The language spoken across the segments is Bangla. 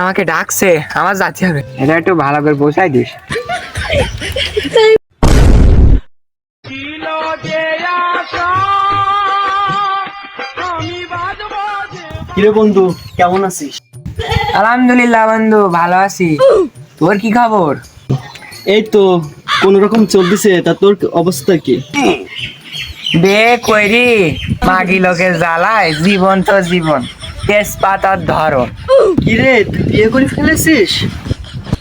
আমাকে ডাকছে, আমার যাচ্ছি হবে। এটা একটু ভালো করে পৌঁছাই দিস। কিরে বন্ধু, কেমন আছিস? আলহামদুলিল্লাহ বন্ধু, ভালো আছি। তোর কি খবর? এই তো কোন রকম চলতেছে। তা তোর অবস্থা কি? বে কইরি মাগি লোকের জ্বালায় জীবন তো জীবন, তেজপাতার ধরন। কিরে, তুই বিয়ে করে ফেলেছিস?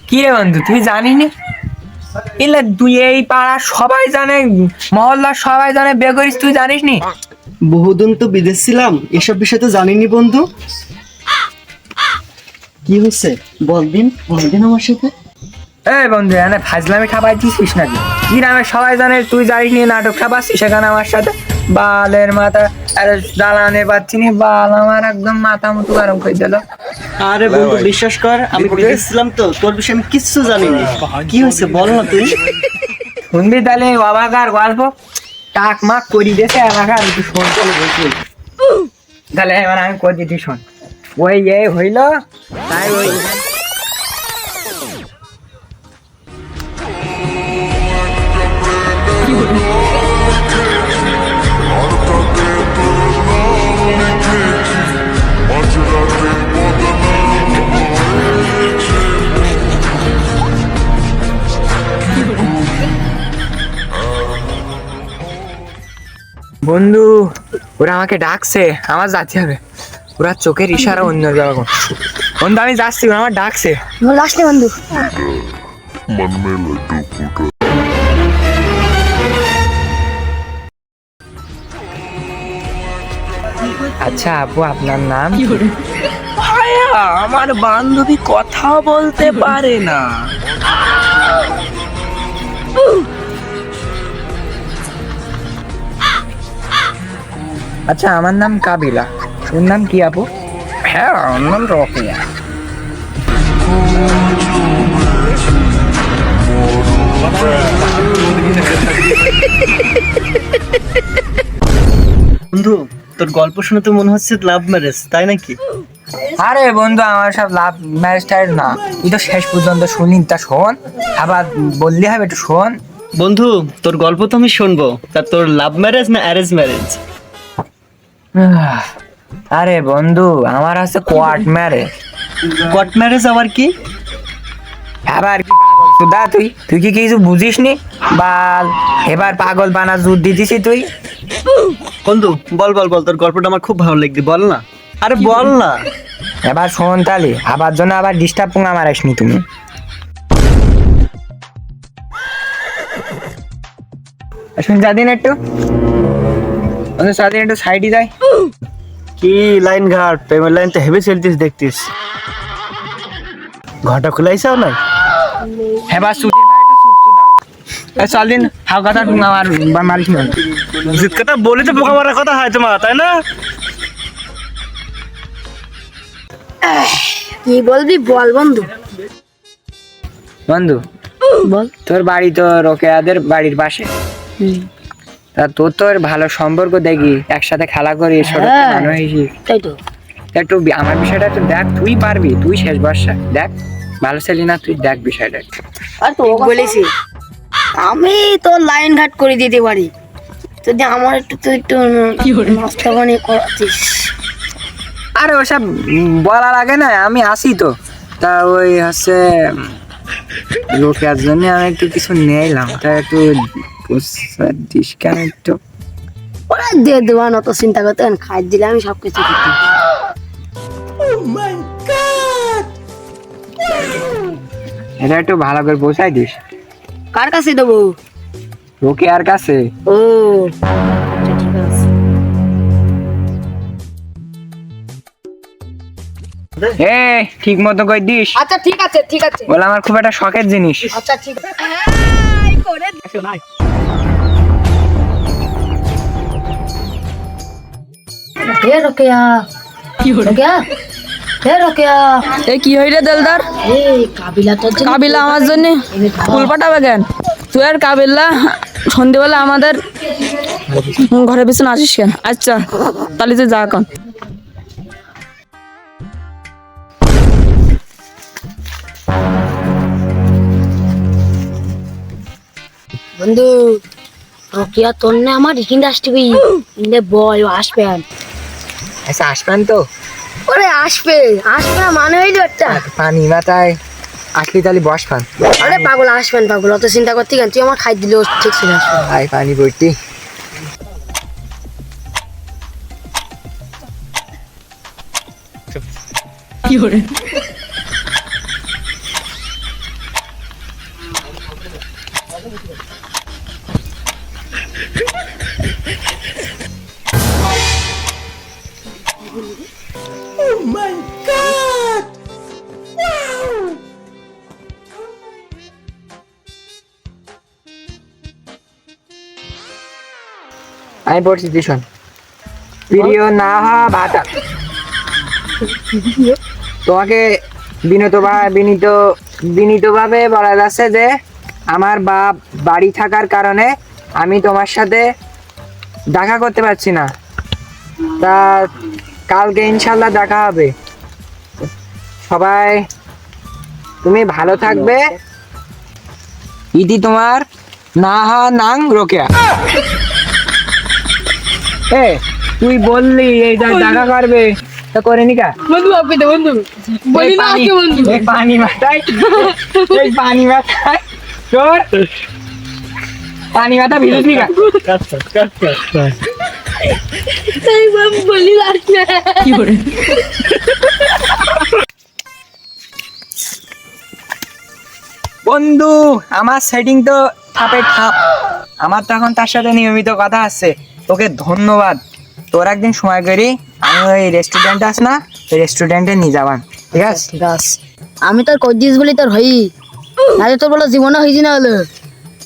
কি রে বন্ধু, তুই জানিস নি? ইলে তুই এই পাড়ার সবাই জানে, মহল্লার সবাই জানে বিয়ে করিস, তুই জানিস নি? বহুদিন তো বিদেশ ছিলাম, এসব বিষয় তো জানিনি বন্ধু। কি হচ্ছে বলদিন আমার সাথে। এই বন্ধু, এনে ফাজলামি খাবার দিছিস নাকি? কি নামে সবাই জানে, তুই জানিস নি নাটক খাবাসছিস সেখানে আমার সাথে? বালের মাথা, আরে জ্বালানে পাচ্ছি নি, বাল আমার একদম মাথা মতো গরম করে দিল। আরে বন্ধু বিশ্বাস কর, আমি বিদেশ ছিলাম তো, তোর বিষয়ে আমি কিচ্ছু জানিনি। কি হচ্ছে বল না তুই। শুনবি তাহলে অবাকার গল্প? টাক মাক করি দিয়েছে এলাকা, আমি তো শুনতে বলছি। তাহলে এবার আমি করে দিতে শোন। ওই হইল তাই ওই বন্ধু, ওরা আমাকে ডাকছে, আমার যাচ্ছি হবে। ওরা চোখের ইশারা অন্য জায়গা। বন্ধু আমি যাচ্ছি, ওরা আমার ডাকছে। আসলে বন্ধু আচ্ছা আপু, আপনার নাম? ভাইয়া, আমার বান্ধবী কথা বলতে পারে না। আচ্ছা আমার নাম কাবিলা। ওর নাম কি আপু? হ্যাঁ, আমার নাম রকিয়া। বন্ধু, তোর গল্প শুনে তো মনে হচ্ছে লাভ ম্যারেজ, তাই নাকি? আরে বন্ধু, আমার সব লাভ ম্যারেজ টাইজ না। তুই তো শেষ পর্যন্ত শুনলি, তা শোন, আবার বললি হবে, একটু শোন। বন্ধু, তোর গল্প তো আমি শুনবো। তা তোর লাভ ম্যারেজ না অ্যারেঞ্জ ম্যারেজ? আরে বন্ধু, আমার আছে কোয়ার্ট ম্যারেজ। কোর্ট ম্যারেজ আবার কি? আবার কি পাগল সুদা, তুই কি কিছু বুঝিস নি? বাল, এবার পাগল বানা জোর দিতেছি তুই। বন্ধু বল বল বল, তোর গল্পটা আমার খুব ভালো লাগছে, বল না। আরে বল না। এবার শোন তাহলে, আবার জন্য আবার ডিস্টার্ব পুঙ্গা মারাসনি তুমি। শুন যাদিন একটু, সাদিন একটু সাইডে যাই। কি লাইন ঘাট, প্রেমের লাইন তো হেভি চলতিস দেখতিস। ঘরটা খুলাইছাও না? এবার সুধীর ভাই একটু চুপ দাও। চল দিন হাও কথা আমার মারিস না। জিত কথা বলি তো পোকা মারার কথা হয় তোমার, তাই না? কি বলবি বল বন্ধু। বন্ধু বল। তোর বাড়ি তো রোকেয়াদের বাড়ির পাশে। তা তোর ভালো সম্পর্ক দেখি, একসাথে খেলা করি, ছোট মানুষ হিসেবে। তাই তো। একটু আমার বিষয়টা একটু দেখ, তুই পারবি, তুই শেষ বর্ষা দেখ, ভালো ছেলি না, তুই দেখ বিষয়টা। আর তো বলেছি আমি তো লাইন ঘাট করে দিতে পারি, যদি আমার তুই একটু নাস্তাবানি করাতিস। আরে ওসব বলার আগে না, আমি আসি তো। তা ওই হচ্ছে লোকের জন্য আমি একটু কিছু নিলাম, তা একটু দিস কেন একটু। ওরা দিয়ে দেওয়া অত চিন্তা করতে, খাই দিলে আমি সবকিছু দিতে। এটা একটু ভালো করে পৌঁছাই দিস। কার কাছে দেবো? রোকেয়ার কাছে। ও আচ্ছা, ঠিক আছে। ঠিক মতো করে দিস। আচ্ছা ঠিক আছে ঠিক আছে। বলে আমার খুব একটা শখের জিনিস। আচ্ছা ঠিক আছে। হে রোকেয়া, রোকেয়া, হে রোকেয়া। এ কি হইরে দেলদার? এই কাবিলা তোর জন্য কাবিলা আমার জন্য ফুল পাঠাবে কেন? তুই আর কাবিলা সন্ধ্যেবেলা আমাদের ঘরের পিছনে আসিস কেন? আচ্ছা তাহলে তুই যা এখন। বন্ধু রোকিয়া তোর না আমার এখানে আসবি ইন্দে বয় ও আসবেন। আচ্ছা আসবেন তো? ওরে আসবে আসবে না মানে হইলো একটা। পানি মাথায় আসলি তাহলে বস পান। আরে পাগল আসবেন পাগল, অত চিন্তা করতে কেন, তুই আমার খাই দিলেও ঠিক ছিল আসবে। ভাই পানি বইটি আমি পড়ছি টিউশন। প্রিয় না হওয়া ভাতা তোমাকে বিনীতভাবে বলা যাচ্ছে যে আমার বাপ বাড়ি থাকার কারণে আমি তোমার সাথে দেখা করতে পারছি না। তা কালকে ইনশাল্লাহ দেখা হবে। সবাই তুমি ভালো থাকবে। ইতি তোমার না হা নাং রোকেয়া। এ তুই বললি এই দেখা করবে তা করেনি কা? বন্ধু আপনি দে বন্ধু, বলি না আজকে বন্ধু। এই পানি মাথায় তোর পানি মাথা ভিজেছি কা? তাই বাবু বলি না কি করে। বন্ধু আমার সেটিং তো ঠাপে ঠাপ। আমার তো এখন তার সাথে নিয়মিত কথা আছে। তোকে ধন্যবাদ। তোর একদিন সময় করি আমি ওই রেস্টুরেন্ট আস না, ওই রেস্টুরেন্টে নিয়ে যাবান, ঠিক আছে? ঠিক আছে, আমি তোর কদিস বলি তোর হই নাহলে তোর বলো জীবনে হয়েছি না হলো।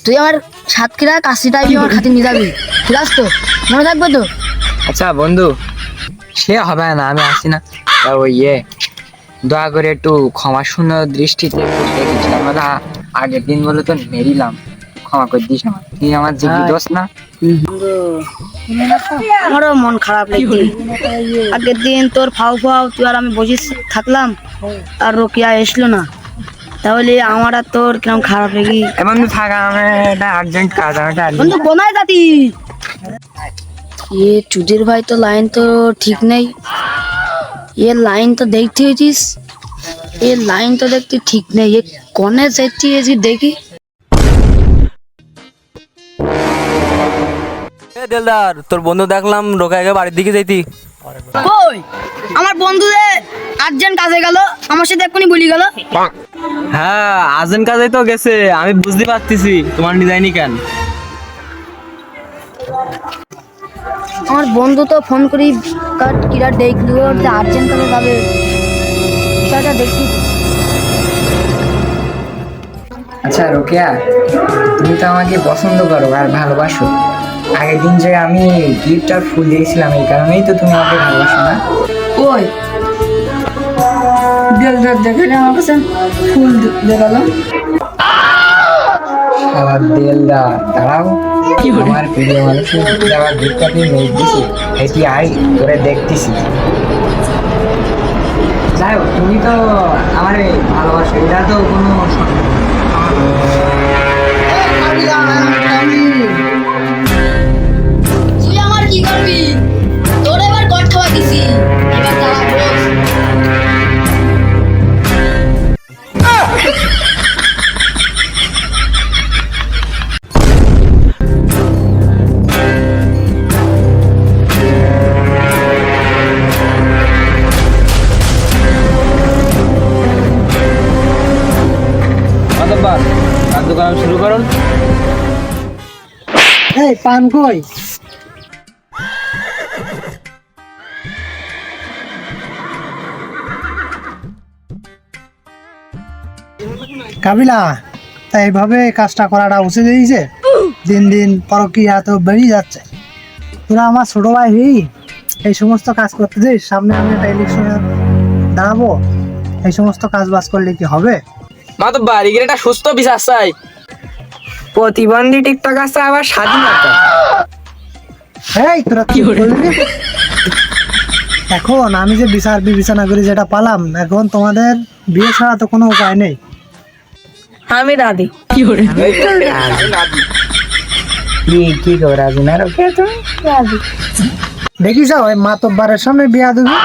তুই আমার সাতক্ষীরা কাশিটাই আমার খাতে নিয়ে যাবি, ঠিক আছে তো? মনে থাকবে তো? আচ্ছা বন্ধু সে হবে না, আমি আসি না। তা ওই দয়া করে একটু ক্ষমা শূন্য দৃষ্টিতে একটু দেখিস। আমরা আগের দিন বলে তো মেরিলাম, ক্ষমা করে দিস আমার। তুই আমার যে দোষ না। আমারও মন খারাপ লাগছে। আগের দিন তোর ফাও তুই আর আমি বসে থাকলাম আর রোকিয়া এসলো না, তাহলে আমার আর তোর কিরম খারাপ লাগি। বন্ধু থাকা আমার একটা আর্জেন্ট কাজ। বন্ধু কোনায় যাতি? ये चुदिर भाई तो लाइन तो ठीक नहीं। ये लाइन तो देखती हुई, ये लाइन तो देखती ठीक नहीं। ये कौन है सच्ची है जी देखी। দেলদার তোর বন্ধু দেখলাম রোকাইকে বাড়ির দিকে যাইতি। কই আমার বন্ধুদের আর্জেন্ট কাজে গেল, আমার সাথে এক্ষুনি বলি গেল। হ্যাঁ আজেন কাজে তো গেছে, আমি বুঝতে পারতেছি তোমার নিজাইনি কেন। আমার বন্ধু তো ফোন করি কাট কিরা দেখলো যে আর্জেন্ট কাজে যাবে, সেটা দেখি। আচ্ছা রোকেয়া, তুমি তো আমাকে পছন্দ করো আর ভালোবাসো। আগের দিন যে আমি গিফট আর ফুল দিয়েছিলাম এই কারণেই তো তুমি আমাকে ভালোবাসো না? ওই দেলদার দেখে আমার কাছে ফুল দেখালো। শালা দেলদা, দাঁড়াও। আমার প্রিয় মানুষের দেওয়া গিফটটা তুই মেঘ দিছি, এটি আই তোরে দেখতেছি। যাই হোক, তুমি তো আমার ভালোবাসো, এটা তো কোনো তুই আমার কি করবি? তোর এবার গট খাওয়া দিছি, এবার তারা বস। অতঃপর কার্যক্রম শুরু করুন। এই পান কই? কাবিলা, তাই এইভাবে কাজটা করাটা উচিত হয়েছে? দিন দিন পরকীয়া তো বেরিয়ে যাচ্ছে। তোরা আমার ছোট ভাই এই সমস্ত কাজ করতে দিস, সামনে আমি একটা ইলেকশনে দাঁড়াবো, এই সমস্ত কাজ বাজ করলে কি হবে? মাতব্বার এখানে একটা সুস্থ বিচার চাই। প্রতিবন্ধী টিকটক আছে আবার স্বাধীনতা। এই তোরা কি বলবি? এখন আমি যে বিচার বিবেচনা করে যেটা পালাম, এখন তোমাদের বিয়ে ছাড়া তো কোনো উপায় নেই। আমি দাদি এই তো রাজি। কি গো রাজি না রোকেয়া তুমি? দেখিস ওই মাতব্বারের সামনে বিয়া দেবে,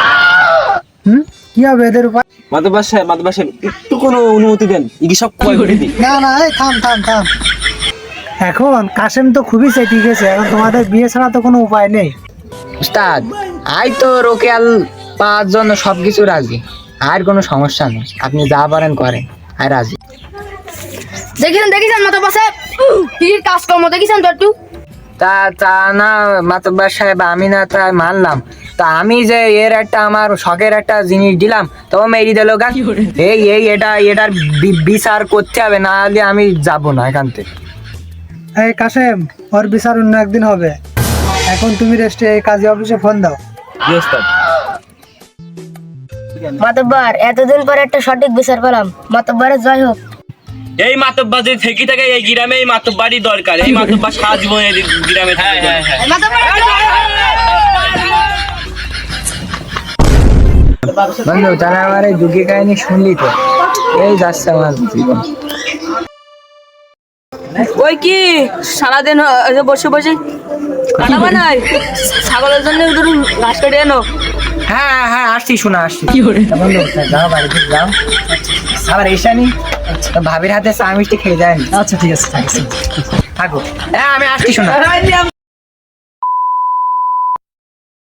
কি হবে এদের উপায়? মাতব্বর সাহেব একটু কোনো অনুমতি দেন, কি সব কয় করে দিই। না না, এই থাম থাম থাম। এখন কাশেম তো খুবই চেটে গেছে, এখন তোমাদের বিয়ে ছাড়া তো কোনো উপায় নেই। উস্তাদ আই তো রোকেয়াল পাওয়ার জন্য সবকিছু রাজি, আর কোনো সমস্যা নেই, আপনি যা পারেন করেন, আর রাজি। দেখেছেন মাতব্বর সাহেব কি কাজকর্ম দেখেছেন তো একটু? তা না মাতব্বর সাহেব, আমি না তাই মানলাম, তা আমি যে এর একটা আমার শখের একটা জিনিস দিলাম তো মেরি দিল গা। এটার বিচার করতে হবে, না হলে আমি যাব না এখান থেকে। এই কাশেম, ওর বিচার অন্য একদিন হবে, এখন তুমি রেস্টে এই কাজী অফিসে ফোন দাও। জি ওস্তাদ। মাতব্বর এতদিন পরে একটা সঠিক বিচার পেলাম, মাতব্বরের জয় হোক। এই মাতব্বর যদি থেকে থাকে এই গ্রামে, এই মাতব্বারই দরকার, এই মাতব্বর সারা জীবন এই গ্রামে থাকবে। বন্ধু তারা আমার এই দুঃখী কাহিনী শুনলি তো, এই যাচ্ছে আমার জীবন। ওই কি সারাদিন বসে বসে কাটা বানাই, ছাগলের জন্য ধরুন ঘাস কেটে এনো। হ্যাঁ আসছি, শোনা আসছি। তা বন্ধু যাও বাড়িতে যাও, আবার এসানি ভাবির হাতে চা মিষ্টি খেয়ে যায়। আচ্ছা ঠিক আছে, থাকো, হ্যাঁ আমি আসছি, শোনা।